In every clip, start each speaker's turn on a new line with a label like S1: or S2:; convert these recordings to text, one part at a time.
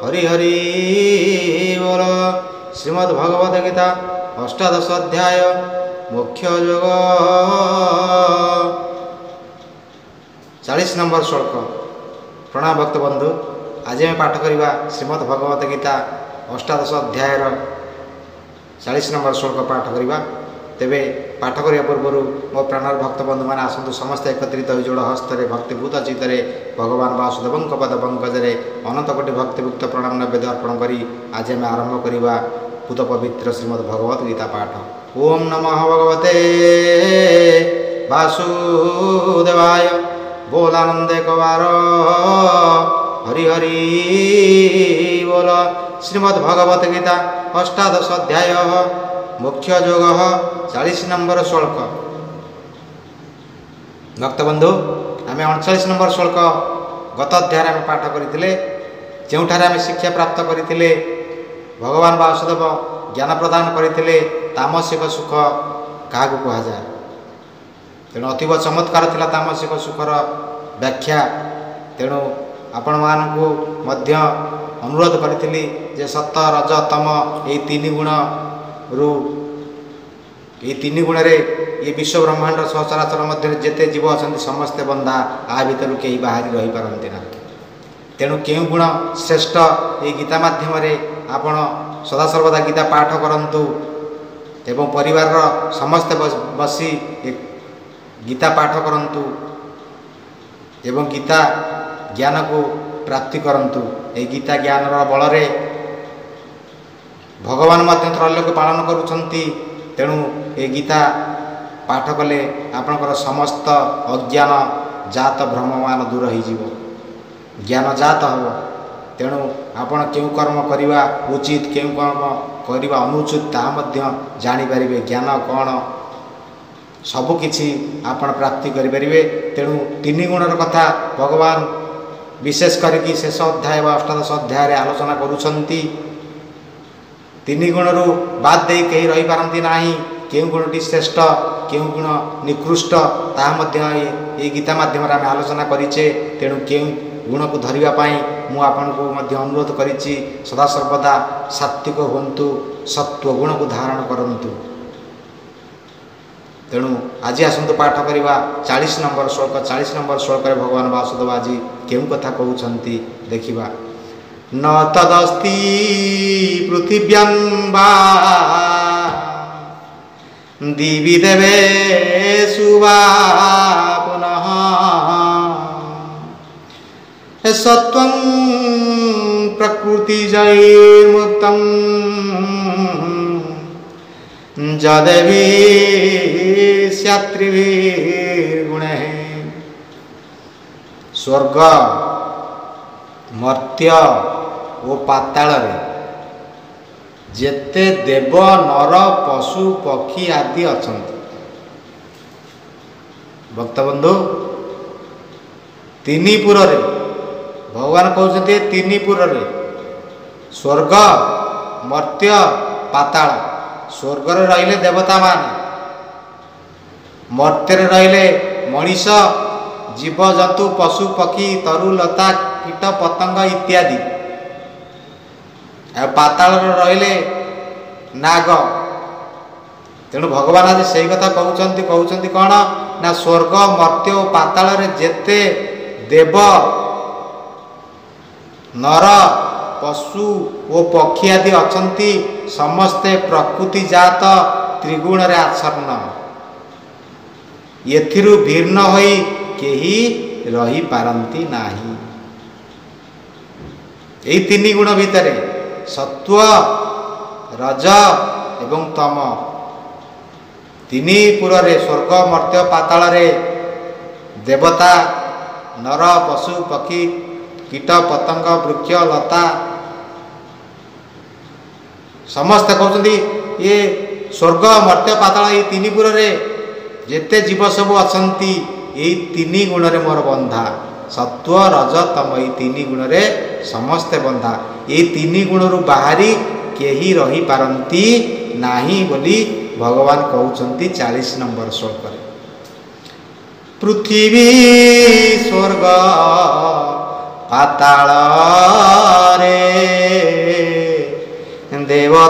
S1: हरि हरि बोल। श्रीमद् भगवद गीता अष्टादश अध्याय मुख्य योग 40 नंबर श्लोक। प्रणाम भक्त बंधु, आज आम पाठ करवा श्रीमद् भगवद गीता अष्टादश अध्याय 40 नंबर श्लोक पाठ करवा। तेबे पाठ करने पूर्व मो प्राणर भक्त बंधु मैंने आसतु समस्ते एकत्रित हो जोड़ हस्तरे भक्तिभूत चित्तरे भगवान वासुदेव पद पंकजरे अनंत कोटि भक्तिभुक्त प्रणाम नैवेद्य अर्पण करी आज आम आरंभ करवा पूत पवित्र श्रीमद् भगवद गीता पाठ। ओम नमः भगवते वासुदेवाय। बोलानंद एक बार हरि हरि बोल। श्रीमद् भगवद गीता अष्टादश अध्याय मुख्य योग 40 नंबर श्लोक। भक्तबंधु, आम 39 नंबर श्लोक गत अध्याय आम पाठ करते जोठार आम शिक्षा प्राप्त करते भगवान वासुदेव ज्ञान प्रदान करते तामसिक सुख क्या कहुए। तेणु अतीव चमत्कार थिला तामसिक सुखर व्याख्या। तेणु आपण मानू अनुरोध करी जे सत रज तम ये तीन गुण रु ये तीन गुण रे ये विश्व ब्रह्मांड सहचराचर मध्य जेते जीव अच्छा समस्ते बंधा आ भर कहीं बाहरी रही पारती ना। तेणु केउ गुण श्रेष्ठ ये गीता माध्यम आपण सदासर्वदा गीता पाठ करंतु एवं परिवार समस्ते बसी गीता पाठ करंतु एवं गीता ज्ञान को प्राप्ति करंतु। ये गीता ज्ञान बल रे भगवान त्रैलोक पालन करुछंती। तेणु ये गीता पाठ कले आपणकर समस्त अज्ञान जात भ्रममान दूर हो ज्ञान जात हम। तेणु आपण क्यों कर्म करवा उचित क्यों कर्म करवा अनुचित ताहा जानीपर ज्ञान कौन सबकि आपण प्राप्ति करें। तेणु तीन गुणर कथा भगवान विशेष करके शेष अध्याय व अष्टादश अध्याय आलोचना करुछंती। तीन गुणरू बाद दे कहीं रही पारती नाही। केउ गुणटी श्रेष्ठ केउ गुण निकृष्ट ताहा ये गीता माध्यम आम आलोचना करीचे। तेणु केउ गुण को धरिवाई मु आपन को अनुरोध करिछि सदासर्वदा सात्विक हुंतु सत्व गुण को धारण करंतु। तेणु आज आसतु पाठ करवा 40 नंबर श्लोक। 40 नंबर श्लोक भगवान वासुदेव आज केउ कथा कहउछंती देखिबा। न तदस्ति पृथिव्यां वा दिवि देवेषु वा पुनः सत्वं प्रकृतिजैर्मुक्तं यद्देवी स्यात्रिभिर्गुणैः। स्वर्ग मर्त्य ओ पाताल जेते देव नर पशु पक्षी आदि अछंती। भक्तबंधु, तीनीपुर रे भगवान कहते तीनीपुर रे स्वर्ग मर्त्य पाताल। स्वर्ग रे रहिले देवता मान, मर्त्य रे रहिले मनीष जीव जंतु पशु पक्षी तरु लता कीट पतंग इत्यादि। पाताल रहिले नाग। तेणु भगवान आज से कथा कहते कौन ना स्वर्ग मर्त्य और पाताल जेते देव नर पशु और पक्षी आदि अछंती समस्ते प्रकृति जात त्रिगुण रे आच्छन्न। एथिरु भिन्न होई केही रही पारंती नाही। यही तीन गुण भितर सत्व रज एवं तम तीनीपुर रे स्वर्ग मर्त्य पाताल रे देवता नर पशु पक्षी कीट पतंग वृक्ष लता समस्त कहते ये स्वर्ग मर्त्य पाताल ये तीनीपुर रे जेते जीव सब अछंती यही तीन गुण रे मोर बंधा। सत्व रज तम ये तीन गुण रे समस्ते बंधा। ये तीन गुण रु बाहरी केही रही पारंती नाही बोली भगवान कहउछंती 40 नंबर श्लोक रे। पृथ्वी स्वर्ग पाताल रे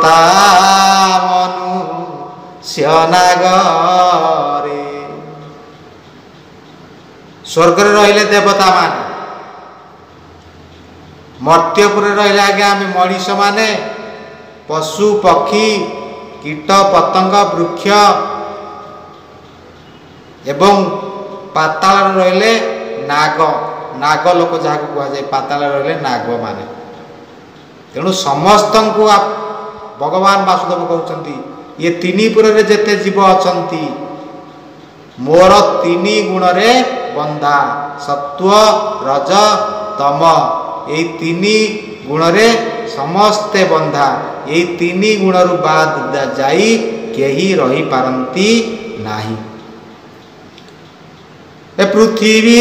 S1: ଦେବତା ମନୁଷ୍ୟ ନାଗରେ। ସ୍ୱର୍ଗରେ ରହିଲେ ଦେବତା ମାନେ, ମର୍ତ୍ତ୍ୟପୁରରେ ରହିଲେ ଆଜ୍ଞା ଆମେ ମଣିଷ ମାନେ, ପଶୁ ପକ୍ଷୀ କୀଟ ପତଙ୍ଗ ବୃକ୍ଷ, ଏବଂ ପାତାଳରେ ରହିଲେ ନାଗ, ନାଗ ଲୋକ ଯାହାକୁ କୁହାଯାଏ, ପାତାଳରେ ରହିଲେ ନାଗ ମାନେ। ତେଣୁ ସମସ୍ତଙ୍କୁ ଭଗବାନ ବାସୁଦେବ କହୁଛନ୍ତି ଏ ତିନି ପୁରରେ ଯେତେ ଜୀବ ଅଛନ୍ତି ମୋର ତିନି ଗୁଣରେ ବନ୍ଧା, ସତ୍ୱ ରଜ ତମ, ଏଇ ତିନି ଗୁଣରେ ସମସ୍ତେ ବନ୍ଧା। ଏଇ ତିନି ଗୁଣରୁ ବାଦ ଯାଇ କେହି ରହିପାରନ୍ତି ନାହିଁ। ଏ ପୃଥିବୀ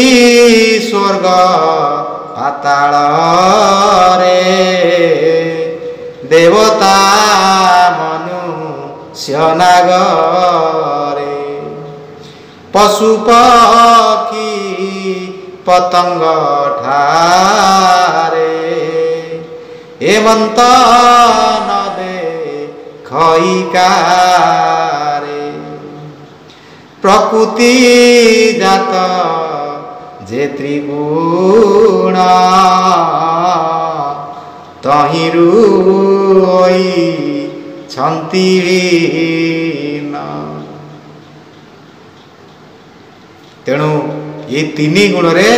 S1: ସ୍ୱର୍ଗ ପାତାଳରେ ଦେବତା ମନୁଷ୍ୟ ନାଗରେ, ପଶୁ ପକ୍ଷୀ ପତଙ୍ଗ ଠାରେ ଏମନ୍ତ ନଦେ ଖଇକାରେ। ପ୍ରକୃତି ଜାତ ଯେ ତ୍ରିଗୁଣ ତହିଁରୁ ହୋଇଛନ୍ତି ହୀନ। ତେଣୁ ଏ ତିନି ଗୁଣରେ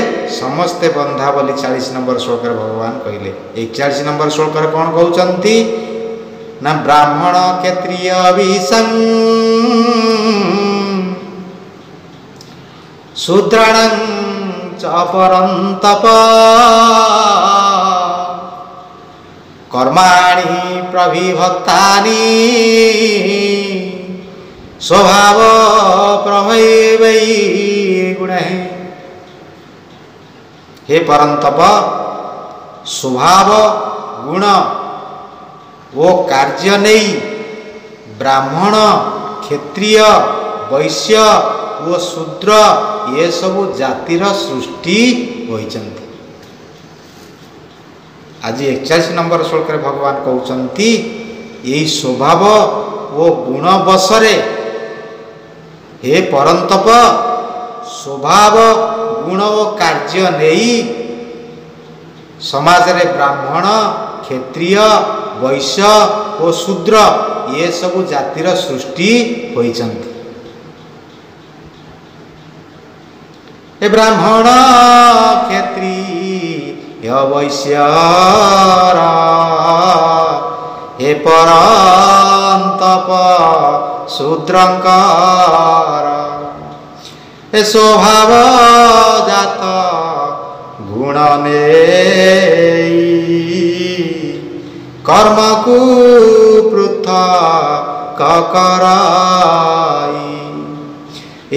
S1: ସମସ୍ତେ ବନ୍ଧା ବୋଲି 40 ନମ୍ବର ଶ୍ଲୋକରେ ଭଗବାନ କହିଲେ। 41 ନମ୍ବର ଶ୍ଲୋକରେ କ'ଣ କହୁଛନ୍ତି ନା ବ୍ରାହ୍ମଣ କ୍ଷତ୍ରିୟ ବିଷଂ ଶୂଦ୍ରାଣଂ ଚ ପରନ୍ତପ କର୍ମାଣि ପ୍ରବିଭକ୍ତାନି ସ୍ୱଭାବ ପ୍ରଭୈବୈ ଗୁଣୈ। हे परंतप, स्वभाव गुण ओ कार्य नहीं ब्राह्मण क्षत्रिय वैश्य ओ शूद्र ये सबु जातिर सृष्टि होइचंती। आज 41 नंबर श्लोक रे भगवान कहउचंती यही स्वभाव ओ गुण बसरे हे परंतप स्वभाव गुण ओ कार्य नहीं समाज रे ब्राह्मण क्षत्रिय वैश्य और शूद्र ये सबु जातिर सृष्टि होइचंती। ए ब्राह्मण क्षत्रिय वैश्य हे परंतप शूद्रंकर ए स्वभाव जात गुण नेई कर्म को पृथक कराई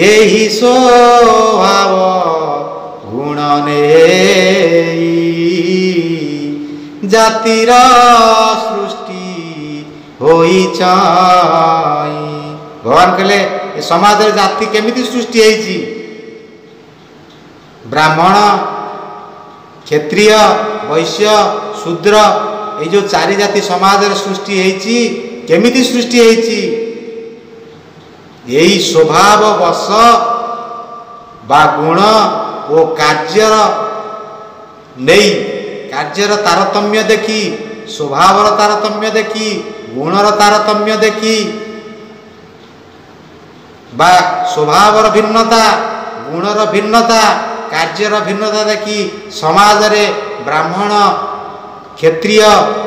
S1: एहि स्वभाव गुण नेई जातिर सृष्टि होई चाई। भगवान कहले समाज रे जाति केमिति सृष्टि होईची? ब्राह्मण क्षत्रिय वैश्य शूद्र ये जो चारि जाति समाज रे सृष्टि होईची केमिति सृष्टि होईची? यही स्वभाव वश बा गुण ओ कार्यर नहीं कार्यर तारतम्य देखी स्वभावर तारतम्य देखी गुणर तारतम्य देखी बा स्वभावर भिन्नता गुणर भिन्नता कार्यर भिन्नता देखी समाज रे ब्राह्मण क्षत्रिय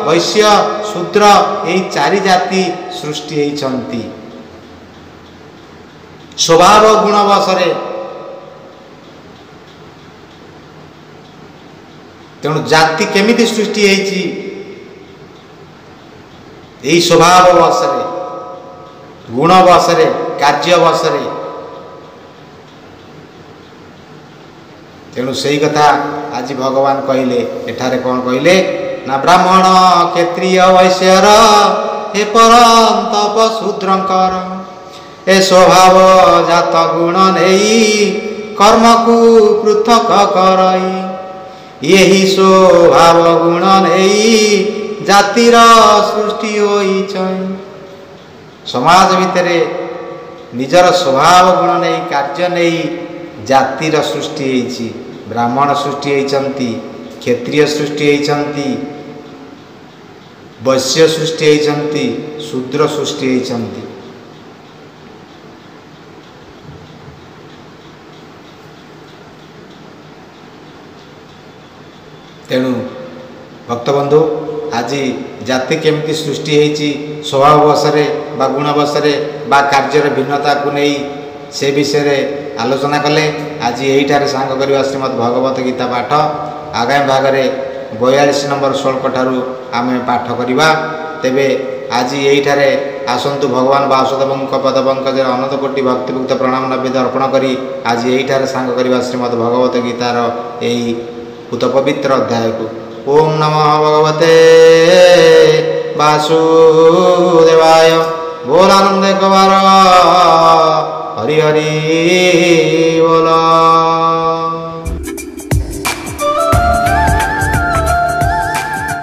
S1: वैश्य शूद्र यही चारि जाति सृष्टि होइचंती स्वभाव गुण बसरे। तेणु जाति केमिति सृष्टि होइची? यही स्वभाव बसरे गुण बसरे कार्य बसरे। तेणु सही कथा आज भगवान कहले एठारे कौन कहले ना ब्राह्मण क्षत्रिय वैश्यर हे परंतप शूद्रंकर ए स्वभाव जात गुण नेई कर्म को पृथक करई यही स्वभाव गुण नेई ଜାତିର ସୃଷ୍ଟି ହୋଇଛଇ। ସମାଜ ଭିତରେ ନିଜର ସ୍ୱଭାବ ଗୁଣ ନେଇ କାର୍ଯ୍ୟ ନେଇ ଜାତିର ସୃଷ୍ଟି ହେଇଛି। ବ୍ରାହ୍ମଣ ସୃଷ୍ଟି ହେଇଛନ୍ତି, କ୍ଷତ୍ରିୟ ସୃଷ୍ଟି ହେଇଛନ୍ତି, ବୈଶ୍ୟ ସୃଷ୍ଟି ହେଇଛନ୍ତି, ଶୂଦ୍ର ସୃଷ୍ଟି ହେଇଛନ୍ତି। ତେଣୁ ଭକ୍ତବନ୍ଧୁ ଆଜି ଜାତି କେମିତି ସୃଷ୍ଟି ହେଇଛି ସ୍ୱଭାବ ବଶରେ ବା ଗୁଣ ବଶରେ ବା କାର୍ଯ୍ୟର ଭିନ୍ନତାକୁ ନେଇ ସେ ବିଷୟରେ ଆଲୋଚନା କଲେ। ଆଜି ଏହିଠାରେ ସାଙ୍ଗ କରିବା ଶ୍ରୀମଦ୍ ଭଗବତ ଗୀତା ପାଠ। ଆଗାମୀ ଭାଗରେ 42 ନମ୍ବର ଶ୍ଲୋକ ଠାରୁ ଆମେ ପାଠ କରିବା। ତେବେ ଆଜି ଏହିଠାରେ ଆସନ୍ତୁ ଭଗବାନ ବାସୁଦେବଙ୍କ ପଦପଙ୍କଜରେ ଅନନ୍ତ କୋଟି ଭକ୍ତିଭୁକ୍ତ ପ୍ରଣାମ ନୈବେଦ୍ୟ ଅର୍ପଣ କରି ଆଜି ଏହିଠାରେ ସାଙ୍ଗ କରିବା ଶ୍ରୀମଦ୍ ଭଗବତ ଗୀତାର ଏହି ପୂତ ପବିତ୍ର ଅଧ୍ୟାୟକୁ। ଓಂ ନମଃ ଭଗବତେ ବାସୁଦେବାୟ। ବୋଲ ଆନନ୍ଦ କବାର ହରି ହରି ବୋଲ।